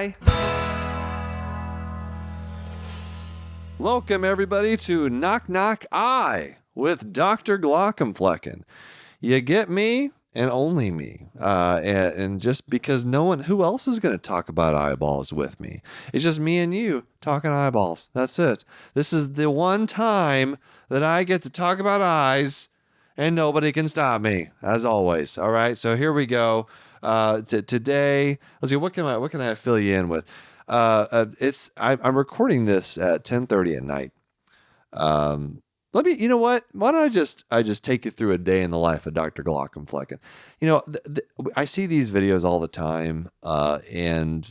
Bye. Welcome, everybody, to Knock Knock Eye with Dr. Glaucomflecken. You get me and only me. And just because no one, who else is going to talk about eyeballs with me? It's just me and you talking eyeballs. That's it. This is the one time that I get to talk about eyes and nobody can stop me, as always. All right. So here we go. Today, let's see, what can I fill you in with? I'm recording this at 10:30 at night. You know what? Why don't I just take you through a day in the life of Dr. Glaucomflecken? You know, I see these videos all the time, and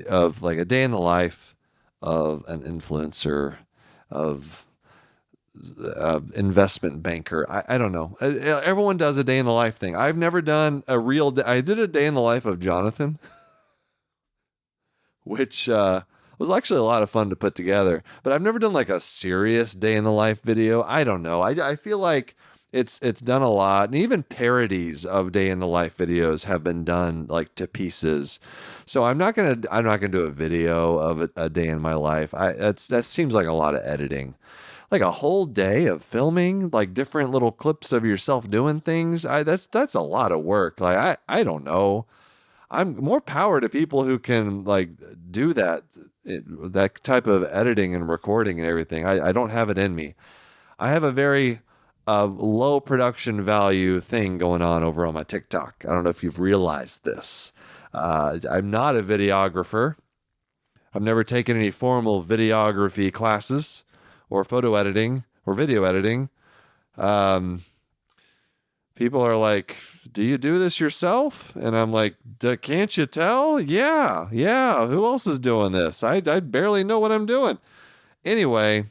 of like a day in the life of an influencer, of investment banker. I don't know. Everyone does a day in the life thing. I've never done a real day. I did a day in the life of Jonathan, which was actually a lot of fun to put together. But I've never done like a serious day in the life video. I don't know. I feel like it's done a lot, and even parodies of day in the life videos have been done like to pieces. So I'm not gonna do a video of a day in my life. That seems like a lot of editing. Like a whole day of filming, like different little clips of yourself doing things. That's a lot of work. Like I don't know. I'm more power to people who can like do that type of editing and recording and everything. I don't have it in me. I have a very low production value thing going on over on my TikTok. I don't know if you've realized this. I'm not a videographer. I've never taken any formal videography classes or photo editing or video editing. People are like, do you do this yourself? And I'm like, can't you tell? Yeah. Who else is doing this? I barely know what I'm doing. Anyway,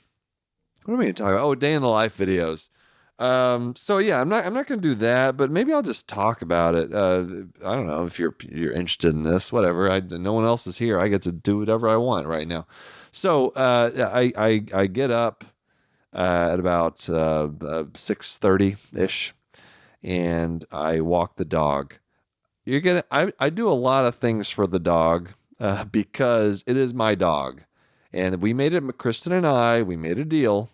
what are we going to talk about? Oh, day in the life videos. So yeah, I'm not going to do that, but maybe I'll just talk about it. I don't know if you're interested in this, whatever. No one else is here. I get to do whatever I want right now. So, I get up, at about, 6:30 ish, and I walk the dog. I do a lot of things for the dog, because it is my dog, and Kristen and I, we made a deal.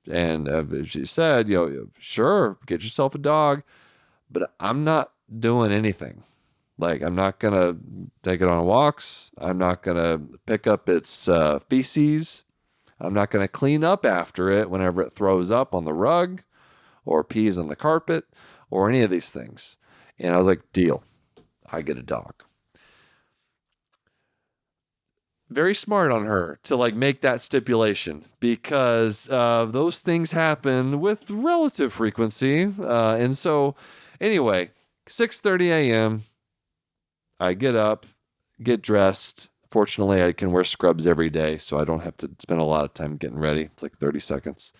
And she said, sure, get yourself a dog, but I'm not doing anything. Like, I'm not going to take it on walks. I'm not going to pick up its feces. I'm not going to clean up after it whenever it throws up on the rug or pees on the carpet or any of these things. And I was like, deal. I get a dog. Very smart on her to like make that stipulation, because those things happen with relative frequency. And so anyway, 6:30 a.m. I get up, get dressed. Fortunately, I can wear scrubs every day, so I don't have to spend a lot of time getting ready. It's like 30 seconds.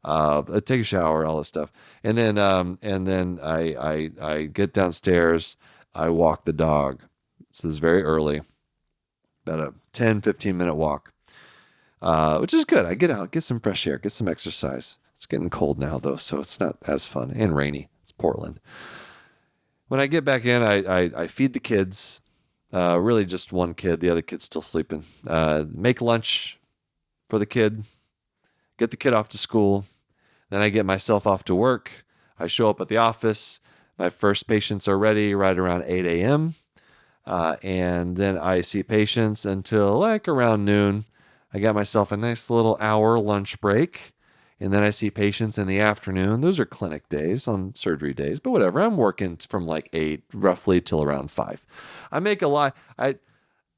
I take a shower, all this stuff. And then I get downstairs. I walk the dog. So this is very early. About a 10, 15-minute walk, which is good. I get out, get some fresh air, get some exercise. It's getting cold now, though, so it's not as fun, and rainy. It's Portland. When I get back in, I feed the kids, really just one kid. The other kid's still sleeping. Make lunch for the kid, get the kid off to school. Then I get myself off to work. I show up at the office. My first patients are ready right around 8 a.m., and then I see patients until like around noon. I got myself a nice little hour lunch break. And then I see patients in the afternoon. Those are clinic days on surgery days, but whatever. I'm working from like 8 roughly till around 5. I make a lot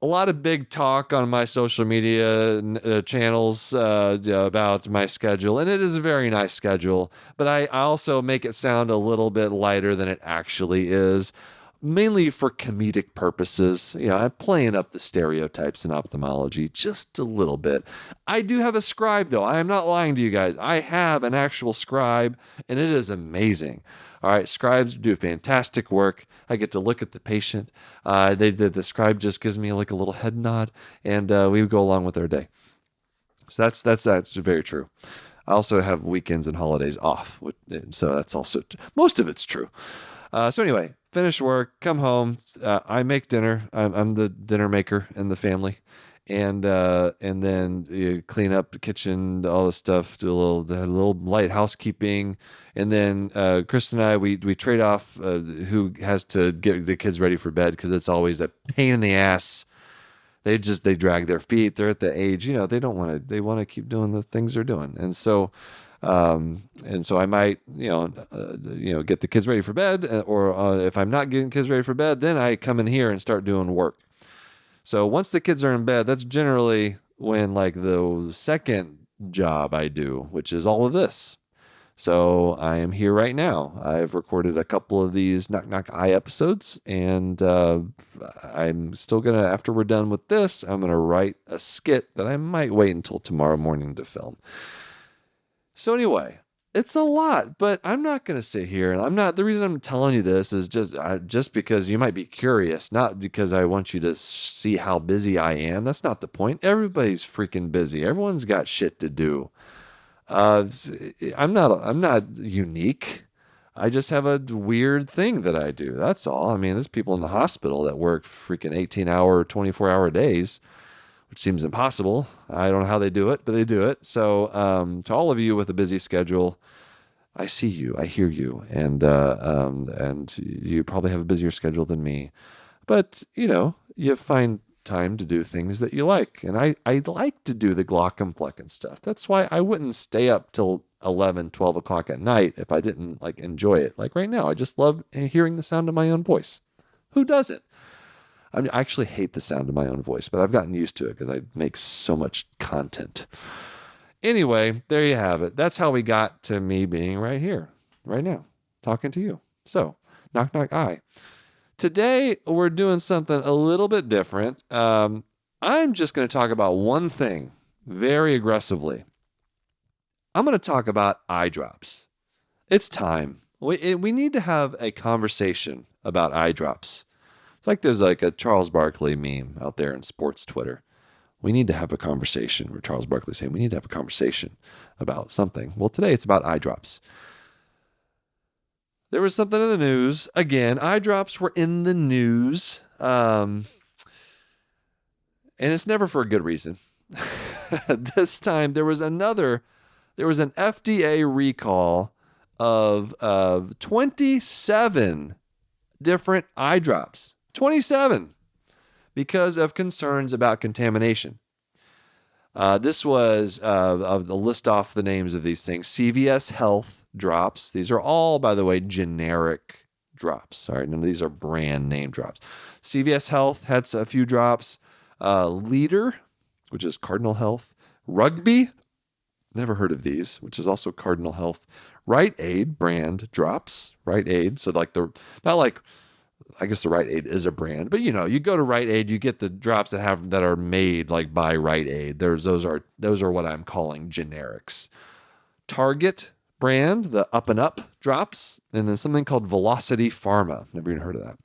of big talk on my social media channels about my schedule, and it is a very nice schedule, but I also make it sound a little bit lighter than it actually is. Mainly for comedic purposes. I'm playing up the stereotypes in ophthalmology just a little bit. I do have a scribe, though. I am not lying to you guys. I have an actual scribe, and it is amazing. All right, scribes do fantastic work. I get to look at the patient. The scribe just gives me like a little head nod, and we go along with our day. So that's very true. I also have weekends and holidays off, so that's also most of it's true. So anyway, finish work, come home. I make dinner. I'm the dinner maker in the family, and then you clean up the kitchen, all the stuff, do a little light housekeeping, and then Chris and I we trade off who has to get the kids ready for bed, because it's always a pain in the ass. They drag their feet. They're at the age, they don't want to. They want to keep doing the things they're doing, and so I might, get the kids ready for bed, or if I'm not getting kids ready for bed, then I come in here and start doing work. So once the kids are in bed, that's generally when like the second job I do, which is all of this. So I am here right now. I've recorded a couple of these Knock Knock Eye episodes, and I'm still going to, after we're done with this, I'm going to write a skit that I might wait until tomorrow morning to film. So anyway, it's a lot, but I'm not going to sit here, and the reason I'm telling you this is just because you might be curious, not because I want you to see how busy I am. That's not the point. Everybody's freaking busy. Everyone's got shit to do. I'm not unique. I just have a weird thing that I do. That's all. I mean, there's people in the hospital that work freaking 18-hour, 24-hour days, which seems impossible. I don't know how they do it, but they do it. So, to all of you with a busy schedule, I see you, I hear you, and you probably have a busier schedule than me, but you find time to do things that you like. And I like to do the Glaucomflecken stuff. That's why I wouldn't stay up till 11, 12 o'clock at night if I didn't enjoy it. Like right now, I just love hearing the sound of my own voice. Who doesn't? I actually hate the sound of my own voice, but I've gotten used to it because I make so much content. Anyway, there you have it. That's how we got to me being right here, right now, talking to you. So, Knock Knock Eye. Today, we're doing something a little bit different. I'm just going to talk about one thing very aggressively. I'm going to talk about eye drops. It's time. We need to have a conversation about eye drops. It's like there's a Charles Barkley meme out there in sports Twitter. We need to have a conversation where Charles Barkley saying we need to have a conversation about something. Well, today it's about eye drops. There was something in the news. Again, eye drops were in the news. And it's never for a good reason. This time there was an FDA recall of 27 different eye drops. 27 because of concerns about contamination. This was, I'll list off the names of these things. CVS Health drops. These are all, by the way, generic drops. All right, none of these are brand name drops. CVS Health had a few drops. Leader, which is Cardinal Health. Rugby, never heard of these, which is also Cardinal Health. Rite Aid brand drops. Rite Aid, so I guess the Rite Aid is a brand, but you go to Rite Aid, you get the drops that are made by Rite Aid. Those are what I'm calling generics. Target brand, the Up and Up drops, and then something called Velocity Pharma. Never even heard of that.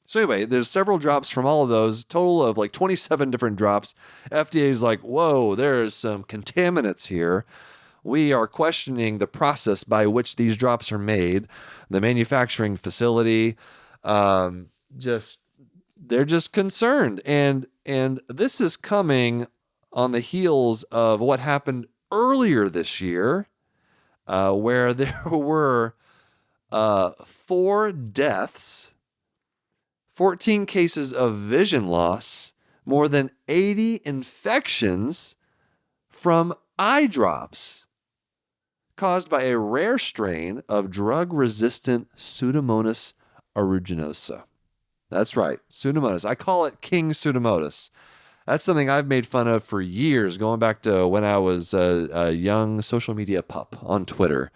So anyway, there's several drops from all of those, total of 27 different drops. FDA's like, whoa, there's some contaminants here. We are questioning the process by which these drops are made, the manufacturing facility. They're just concerned. And this is coming on the heels of what happened earlier this year, where there were 4 deaths, 14 cases of vision loss, more than 80 infections from eye drops caused by a rare strain of drug-resistant Pseudomonas aeruginosa. That's right, Pseudomonas. I call it King Pseudomonas. That's something I've made fun of for years, going back to when I was a young social media pup on Twitter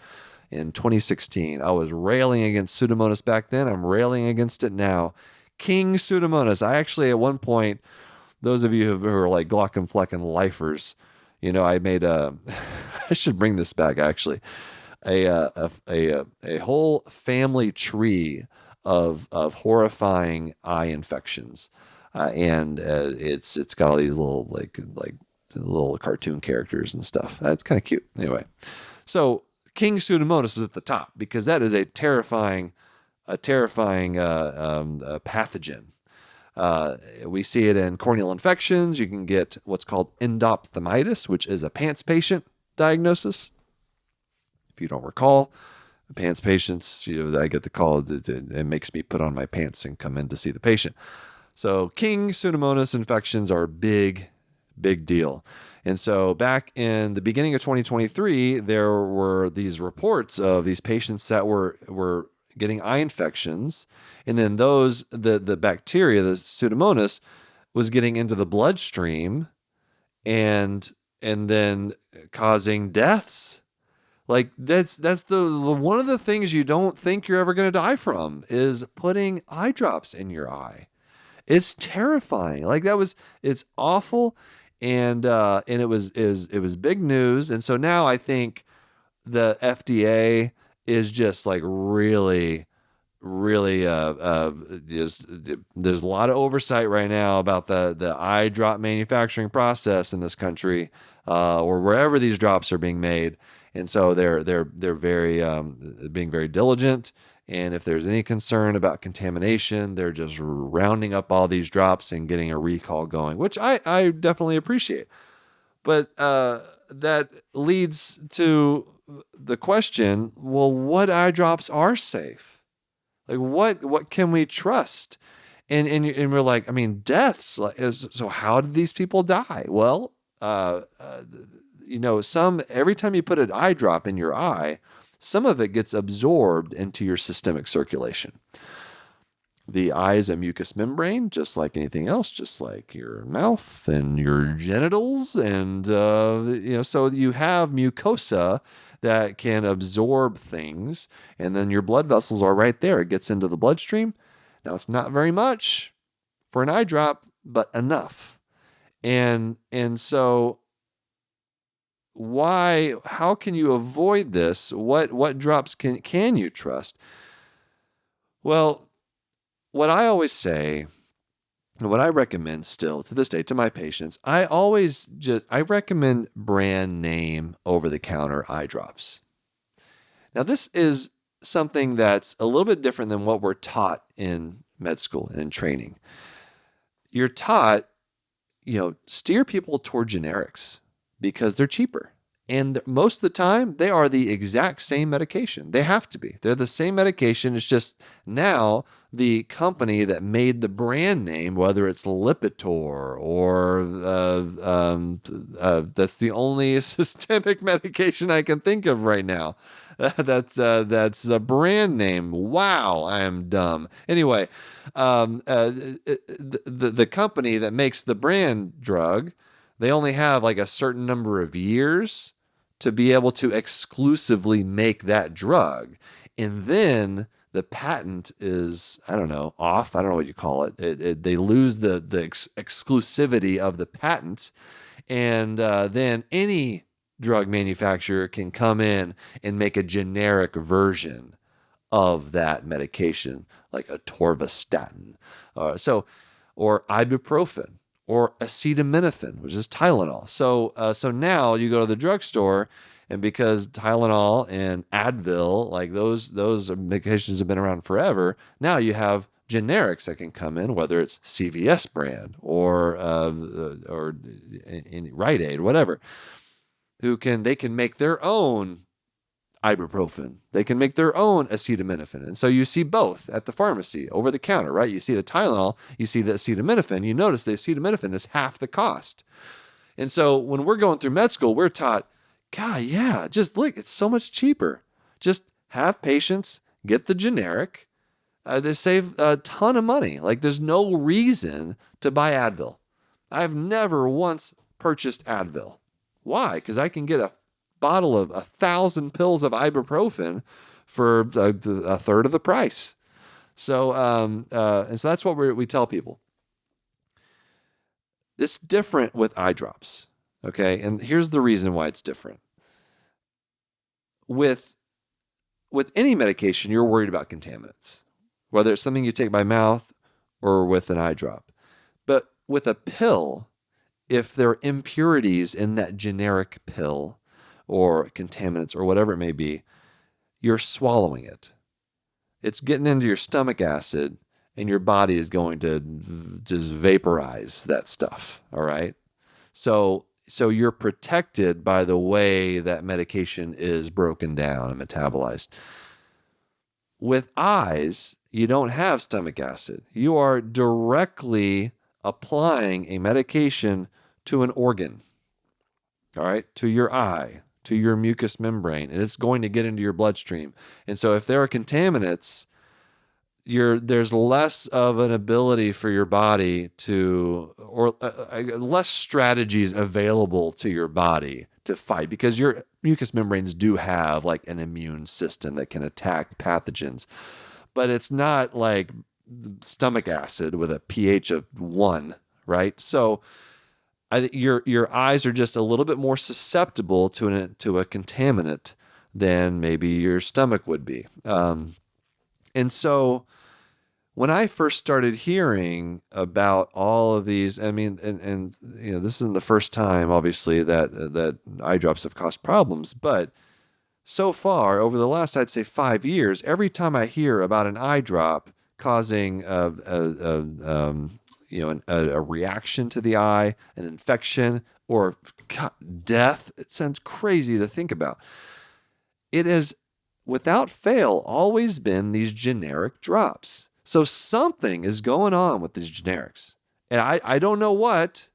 in 2016. I was railing against Pseudomonas back then. I'm railing against it now. King Pseudomonas. I actually, at one point, those of you who are like Glaucomflecken lifers, I made I should bring this back actually, a whole family tree of horrifying eye infections, and it's got all these little little cartoon characters and stuff. That's kind of cute. Anyway, so King Pseudomonas was at the top because that is a terrifying a terrifying pathogen. We see it in corneal infections. You can get what's called endophthalmitis, which is a pants patient diagnosis. If you don't recall, pants patients, I get the call. It makes me put on my pants and come in to see the patient. So King Pseudomonas infections are big deal. And so back in the beginning of 2023, there were these reports of these patients that were getting eye infections, and then the bacteria, the Pseudomonas, was getting into the bloodstream and then causing deaths. Like that's the one of the things you don't think you're ever going to die from is putting eye drops in your eye. It's terrifying. Like it's awful, and it was big news. And so now I think the FDA is just like really, really just there's a lot of oversight right now about the eye drop manufacturing process in this country, or wherever these drops are being made. And so they're very being very diligent. And if there's any concern about contamination, they're just rounding up all these drops and getting a recall going, which I definitely appreciate. But that leads to the question, well, what eye drops are safe? Like what can we trust? And we're like, I mean, deaths. So how did these people die? Well, every time you put an eye drop in your eye, some of it gets absorbed into your systemic circulation. The eye is a mucous membrane, just like anything else, just like your mouth and your genitals. And, so you have mucosa that can absorb things, and then your blood vessels are right there. It gets into the bloodstream. Now, it's not very much for an eye drop, but enough. And so how can you avoid this? What drops can you trust? Well, what I always say, and what I recommend still to this day to my patients, I recommend brand name over-the-counter eye drops. Now, this is something that's a little bit different than what we're taught in med school and in training. You're taught, steer people toward generics because they're cheaper. And most of the time, they are the exact same medication. They have to be. They're the same medication. It's just now the company that made the brand name, whether it's Lipitor or that's the only systemic medication I can think of right now. That's a brand name. Wow, I am dumb. Anyway, the company that makes the brand drug, they only have like a certain number of years to be able to exclusively make that drug. And then the patent is, I don't know, off. I don't know what you call it. They lose the exclusivity of the patent. And then any drug manufacturer can come in and make a generic version of that medication, like atorvastatin. Or ibuprofen, or acetaminophen, which is Tylenol. So now you go to the drugstore, and because Tylenol and Advil, like those medications have been around forever, now you have generics that can come in, whether it's CVS brand or Rite Aid, whatever. They can make their own ibuprofen. They can make their own acetaminophen. And so you see both at the pharmacy over the counter, right? You see the Tylenol, you see the acetaminophen. You notice the acetaminophen is half the cost. And so when we're going through med school, we're taught, God, yeah, just look, it's so much cheaper. Just have patients get the generic. They save a ton of money. Like there's no reason to buy Advil. I've never once purchased Advil. Why? Because I can get a bottle of 1,000 pills of ibuprofen for a third of the price. So, and so that's what we tell people. It's different with eye drops. Okay. And here's the reason why it's different. With any medication, you're worried about contaminants, whether it's something you take by mouth or with an eye drop. But with a pill, if there are impurities in that generic pill, or contaminants or whatever it may be, you're swallowing it. it's getting into your stomach acid, and your body is going to just vaporize that stuff. All right. So you're protected by the way that medication is broken down and metabolized. With eyes, you don't have stomach acid. You are directly applying a medication to an organ, all right, to your eye, to your mucous membrane, and it's going to get into your bloodstream. And so if there are contaminants, there's less of an ability for your body to, or less strategies available to your body to fight, because your mucous membranes do have like an immune system that can attack pathogens, but it's not like stomach acid with a pH of 1, right? So your eyes are just a little bit more susceptible to a contaminant than maybe your stomach would be. And so when I first started hearing about all of these, I mean, and this isn't the first time, obviously, that eye drops have caused problems, but so far over the last, I'd say 5 years, every time I hear about an eye drop causing a reaction to the eye, an infection, or death, it sounds crazy to think about. It has, without fail, always been these generic drops. So something is going on with these generics. And I don't know what,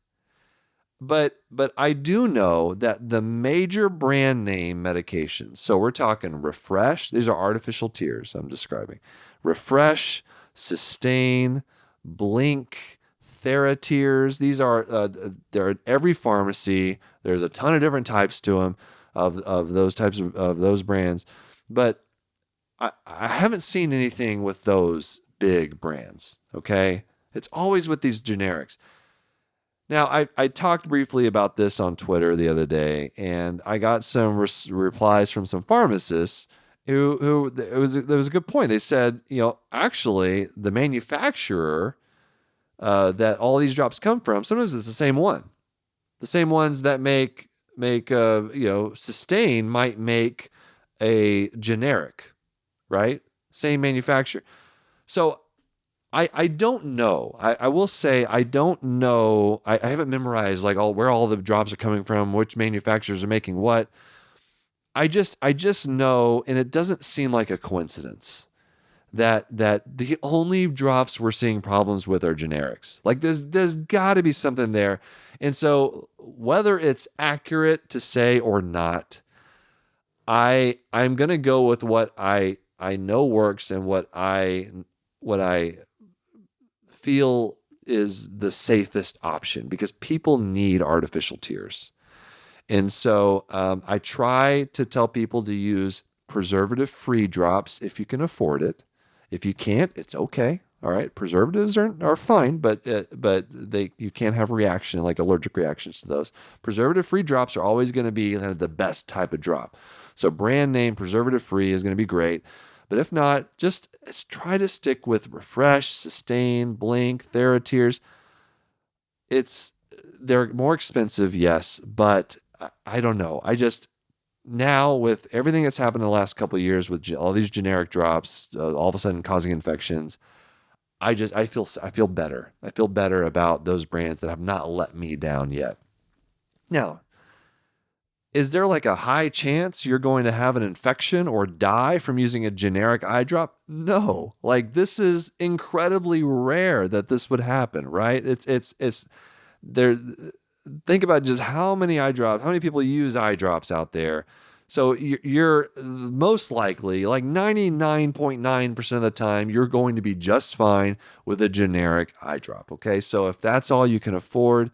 but I do know that the major brand name medications, so we're talking Refresh, these are artificial tears I'm describing. Refresh, Sustain, Blink, TheraTears, these are they're at every pharmacy. There's a ton of different types to them of those types of those brands. But I haven't seen anything with those big brands, okay? It's always with these generics. Now, I talked briefly about this on Twitter the other day, and I got some replies from some pharmacists who there was a good point. They said, actually, the manufacturer that all these drops come from, sometimes it's the same one. The same ones that make Sustain might make a generic, right? Same manufacturer. So I don't know. I will say I don't know. I haven't memorized like where all the drops are coming from, which manufacturers are making what. I just know, and it doesn't seem like a coincidence that the only drops we're seeing problems with are generics. Like there's got to be something there. And so whether it's accurate to say or not, I'm going to go with what I know works and what I feel is the safest option, because people need artificial tears. And so I try to tell people to use preservative-free drops if you can afford it. If you can't, it's okay. All right, preservatives are fine, but you can't have reaction, like allergic reactions to those. Preservative-free drops are always going to be kind of the best type of drop. So brand name preservative-free is going to be great. But if not, just try to stick with Refresh, Sustain, Blink, TheraTears. They're more expensive, yes, but I don't know. Now with everything that's happened in the last couple of years with all these generic drops, all of a sudden causing infections, I feel better. I feel better about those brands that have not let me down yet. Now, is there like a high chance you're going to have an infection or die from using a generic eye drop? No. Like, this is incredibly rare that this would happen, right? It's there. Think about just how many people use eye drops out there. So you're most likely, like 99.9% of the time, you're going to be just fine with a generic eye drop. Okay. So if that's all you can afford,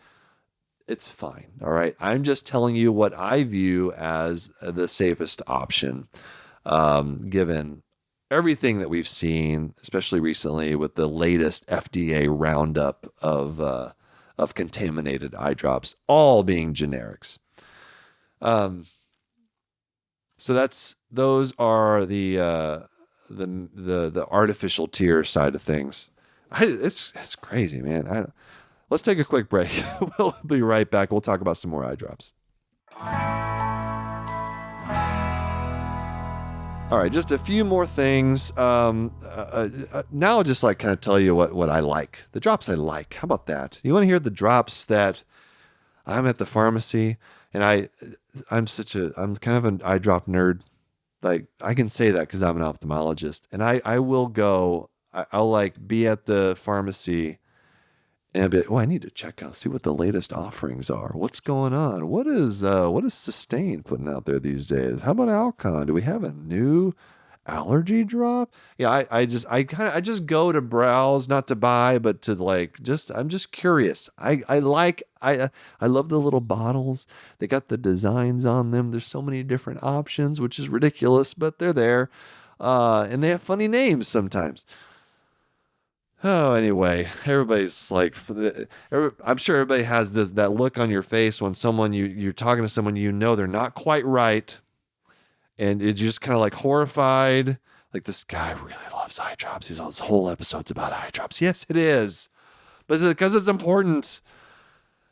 it's fine. All right. I'm just telling you what I view as the safest option, given everything that we've seen, especially recently with the latest FDA roundup of contaminated eye drops, all being generics. So those are the artificial tear side of things. It's crazy, man. Let's take a quick break. We'll be right back. We'll talk about some more eye drops. All right, just a few more things. Now I'll just like kind of tell you what I like. The drops I like. How about that? You want to hear the drops that I'm at the pharmacy and I'm kind of an eye drop nerd. Like I can say that because I'm an ophthalmologist, and I will go. I'll like be at the pharmacy and I'll be like, oh, I need to check out, see what the latest offerings are. What's going on? What is Sustain putting out there these days? How about Alcon? Do we have a new allergy drop? Yeah, I just go to browse, not to buy, but to like I'm just curious. I love the little bottles. They got the designs on them. There's so many different options, which is ridiculous, but they're there. And they have funny names sometimes. Oh, anyway, everybody's like, I'm sure everybody has that look on your face when you're talking to someone they're not quite right, and it's just kind of like horrified. Like, this guy really loves eye drops. This whole episode's about eye drops. Yes, it is, but it's because it's important.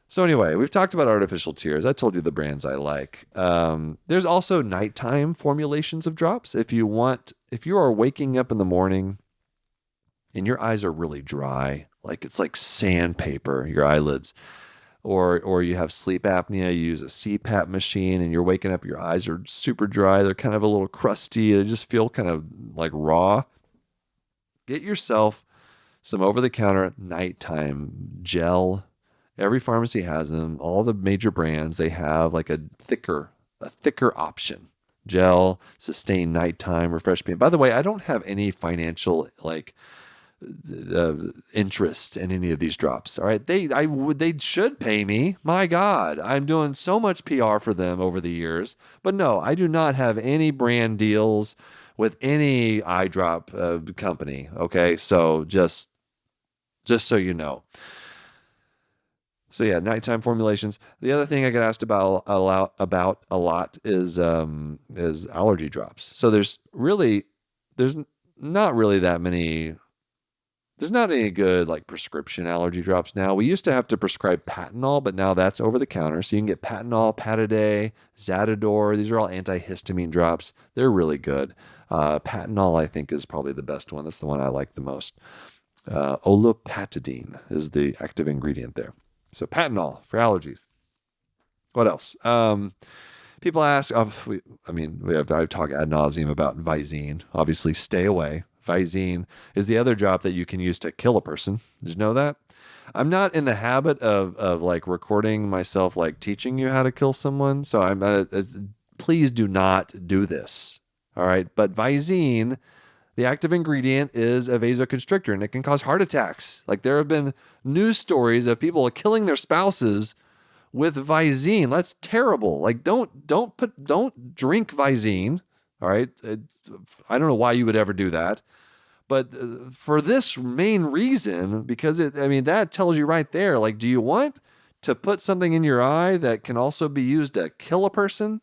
So anyway, we've talked about artificial tears. I told you the brands I like. There's also nighttime formulations of drops. If you are waking up in the morning and your eyes are really dry, like it's like sandpaper, your eyelids, or you have sleep apnea, you use a CPAP machine and you're waking up, your eyes are super dry, they're kind of a little crusty, they just feel kind of like raw. Get yourself some over-the-counter nighttime gel. Every pharmacy has them. All the major brands, they have like a thicker option. Gel, Sustain nighttime, Refresh Me. By the way, I don't have any financial interest in any of these drops. All right. They should pay me. My God, I'm doing so much PR for them over the years, but no, I do not have any brand deals with any eye drop company. Okay. So just so you know. So yeah, nighttime formulations. The other thing I get asked about a lot is allergy drops. So there's not really that many. There's not any good like prescription allergy drops now. We used to have to prescribe Patanol, but now that's over the counter. So you can get Patanol, Pataday, Zatador. These are all antihistamine drops. They're really good. Patanol, I think, is probably the best one. That's the one I like the most. Olopatadine is the active ingredient there. So Patanol for allergies. What else? People ask, I've talked ad nauseum about Visine. Obviously, stay away. Visine is the other drop that you can use to kill a person. Did you know that? I'm not in the habit of like recording myself like teaching you how to kill someone. So please do not do this. All right. But Visine, the active ingredient is a vasoconstrictor and it can cause heart attacks. Like there have been news stories of people killing their spouses with Visine. That's terrible. Like don't drink Visine. All right. I don't know why you would ever do that, but for this main reason, because that tells you right there, like, do you want to put something in your eye that can also be used to kill a person?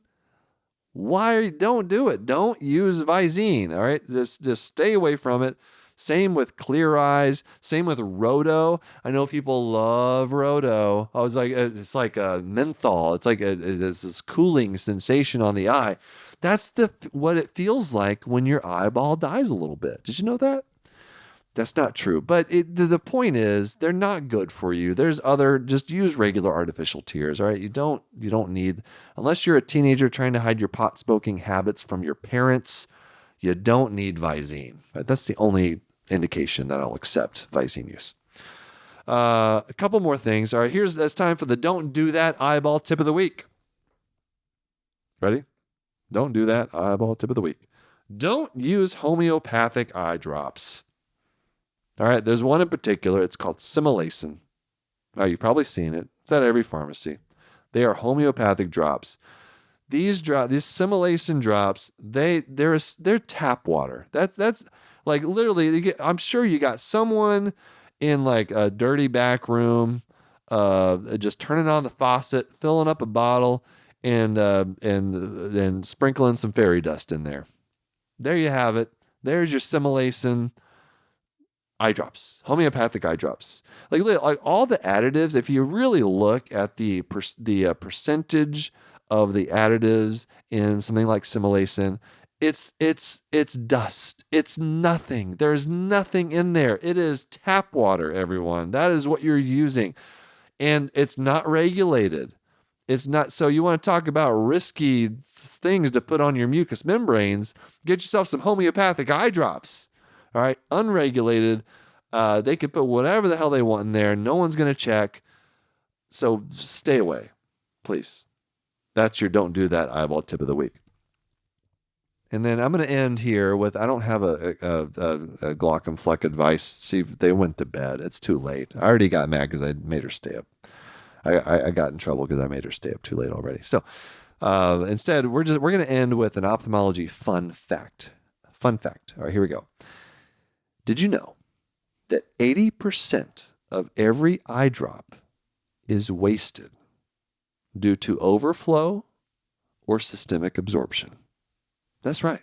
Don't do it. Don't use Visine. All right. Just stay away from it. Same with Clear Eyes. Same with Rodo. I know people love Rodo. It's like a menthol. It's like it's this cooling sensation on the eye. That's what it feels like when your eyeball dies a little bit. Did you know that? That's not true. But the point is, they're not good for you. There's just use regular artificial tears. All right. You don't need, unless you're a teenager trying to hide your pot smoking habits from your parents, you don't need Visine. Right? That's the only indication that I'll accept Visine use. A couple more things. All right. It's time for the don't do that eyeball tip of the week. Ready? Don't do that eyeball tip of the week. Don't use homeopathic eye drops. All right, there's one in particular. It's called Similacin. All right, you've probably seen it. It's at every pharmacy. They are homeopathic drops. These Similacin drops, they're tap water. That's like literally. I'm sure you got someone in like a dirty back room, just turning on the faucet, filling up a bottle, and sprinkling some fairy dust in there. There you have it. There's your Similacin eye drops, homeopathic eye drops. Like all the additives, if you really look at the percentage of the additives in something like Similacin, It's dust. It's nothing. There's nothing in there. It is tap water, everyone. That is what you're using. And it's not regulated. It's not. So you want to talk about risky things to put on your mucous membranes, get yourself some homeopathic eye drops. All right. Unregulated. They could put whatever the hell they want in there. No one's going to check. So stay away, please. That's your don't do that eyeball tip of the week. And then I'm going to end here with, I don't have a Glaucomfleck advice. See, they went to bed. It's too late. I already got mad because I made her stay up. I got in trouble because I made her stay up too late already. So instead, we're going to end with an ophthalmology fun fact. Fun fact. All right, here we go. Did you know that 80% of every eye drop is wasted due to overflow or systemic absorption? That's right.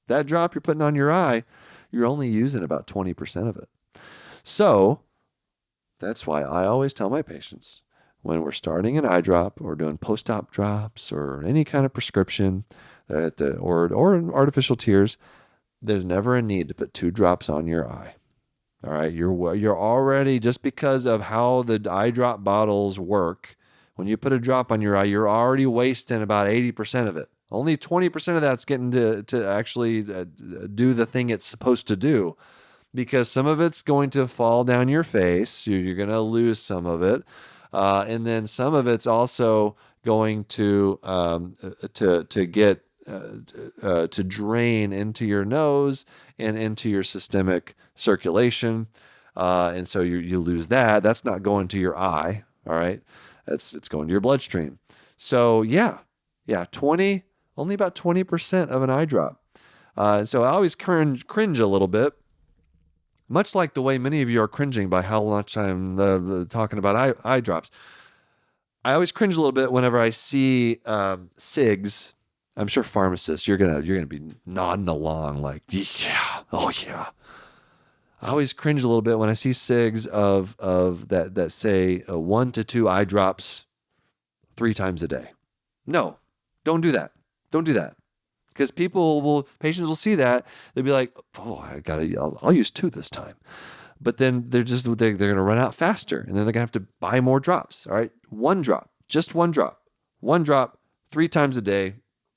That drop you're putting on your eye, you're only using about 20% of it. So that's why I always tell my patients, when we're starting an eye drop or doing post-op drops or any kind of prescription or artificial tears, there's never a need to put 2 drops on your eye. All right, you're already, just because of how the eye drop bottles work, when you put a drop on your eye, you're already wasting about 80% of it. Only 20% of that's getting to actually do the thing it's supposed to do, because some of it's going to fall down your face. You're going to lose some of it. And then some of it's also going to get to drain into your nose and into your systemic circulation. And so you lose that. That's not going to your eye. All right. It's going to your bloodstream. So yeah, only about 20% of an eye drop. So I always cringe a little bit, much like the way many of you are cringing by how much I'm talking about eye drops. I always cringe a little bit whenever I see SIGs. I'm sure pharmacists, you're gonna be nodding along like, yeah, oh yeah. I always cringe a little bit when I see SIGs of that say 1 to 2 eye drops 3 times a day. No, don't do that. Don't do that. Because patients will see that. They'll be like, oh, I'll use 2 this time. But then they're going to run out faster, and then they're going to have to buy more drops. All right. 1 drop, just 1 drop, 1 drop 3 times a day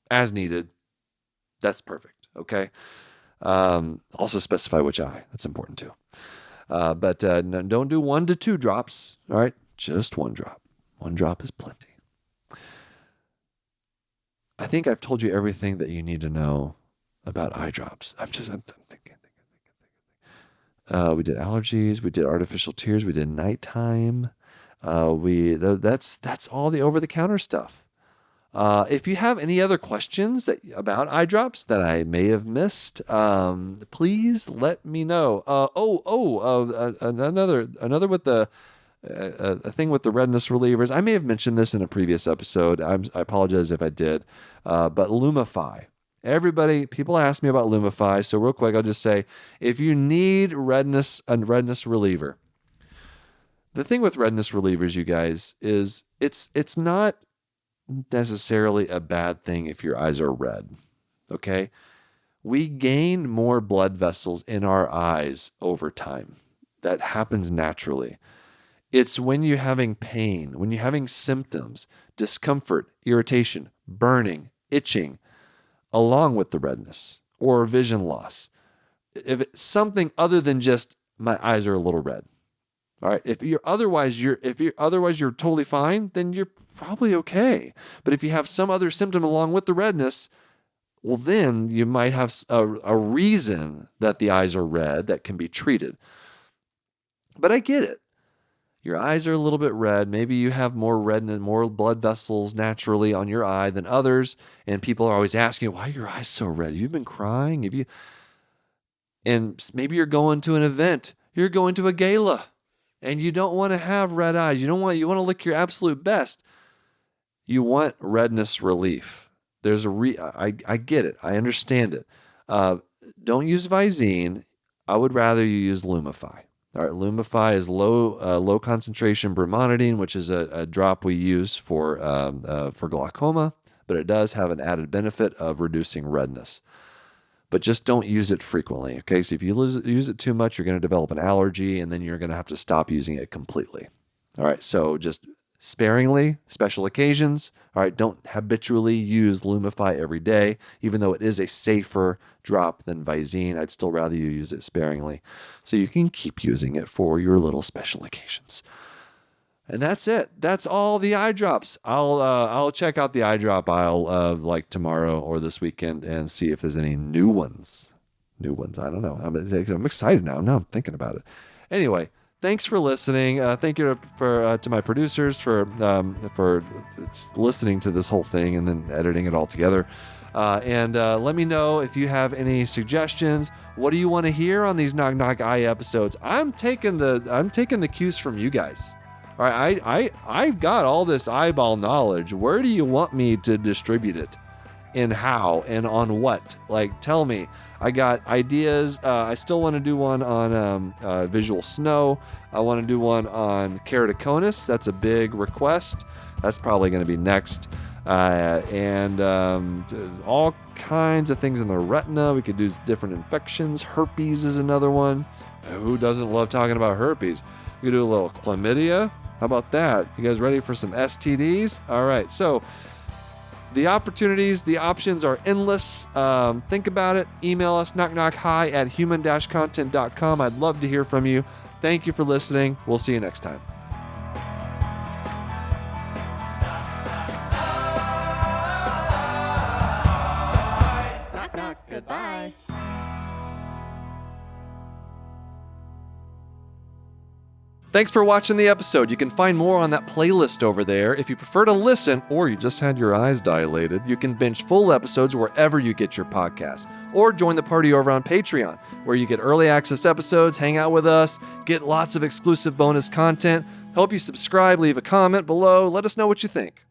as needed. That's perfect. Okay. Also specify which eye. That's important too. But don't do 1 to 2 drops. All right. Just 1 drop. 1 drop is plenty. I think I've told you everything that you need to know about eye drops. I'm thinking. We did allergies. We did artificial tears. We did nighttime. That's all the over-the-counter stuff. If you have any other questions about eye drops that I may have missed, please let me know. Another with a thing with the redness relievers. I may have mentioned this in a previous episode. I apologize if I did. But Lumify. People ask me about Lumify. So real quick, I'll just say, if you need a redness reliever, the thing with redness relievers, you guys, is it's not necessarily a bad thing if your eyes are red. Okay? We gain more blood vessels in our eyes over time. That happens naturally. It's when you're having pain, when you're having symptoms, discomfort, irritation, burning, itching, along with the redness or vision loss. If it's something other than just my eyes are a little red. All right. If you're otherwise you're totally fine, then you're probably okay. But if you have some other symptom along with the redness, well, then you might have a reason that the eyes are red that can be treated. But I get it. Your eyes are a little bit red. Maybe you have more redness, more blood vessels naturally on your eye than others. And people are always asking, why are your eyes so red? Have you been crying? And maybe you're going to an event. You're going to a gala. And you don't want to have red eyes. You want to look your absolute best. You want redness relief. I get it. I understand it. Don't use Visine. I would rather you use Lumify. All right, Lumify is low concentration brimonidine, which is a drop we use for glaucoma, but it does have an added benefit of reducing redness. but just don't use it frequently. Okay. So if you use it too much, you're going to develop an allergy, and then you're going to have to stop using it completely. All right. So just sparingly, special occasions. All right. Don't habitually use Lumify every day, even though it is a safer drop than Visine. I'd still rather you use it sparingly so you can keep using it for your little special occasions. And that's it. That's all the eye drops. I'll check out the eye drop aisle like tomorrow or this weekend and see if there's any new ones. New ones. I don't know. I'm excited now. Now I'm thinking about it. Anyway, thanks for listening. Thank you to my producers for listening to this whole thing and then editing it all together. And let me know if you have any suggestions. What do you want to hear on these Knock Knock Eye episodes? I'm taking the cues from you guys. All right, I've got all this eyeball knowledge. Where do you want me to distribute it? And how? And on what? Like, tell me. I got ideas. I still want to do one on visual snow. I want to do one on keratoconus. That's a big request. That's probably going to be next. And all kinds of things in the retina. We could do different infections. Herpes is another one. Who doesn't love talking about herpes? We could do a little chlamydia. How about that? You guys ready for some STDs? All right. So the opportunities, the options are endless. Think about it. Email us, knockknockhi@human-content.com. I'd love to hear from you. Thank you for listening. We'll see you next time. Knock, knock, goodbye. Thanks for watching the episode. You can find more on that playlist over there. If you prefer to listen, or you just had your eyes dilated, you can binge full episodes wherever you get your podcasts. Or join the party over on Patreon, where you get early access episodes, hang out with us, get lots of exclusive bonus content. Help you subscribe, leave a comment below. Let us know what you think.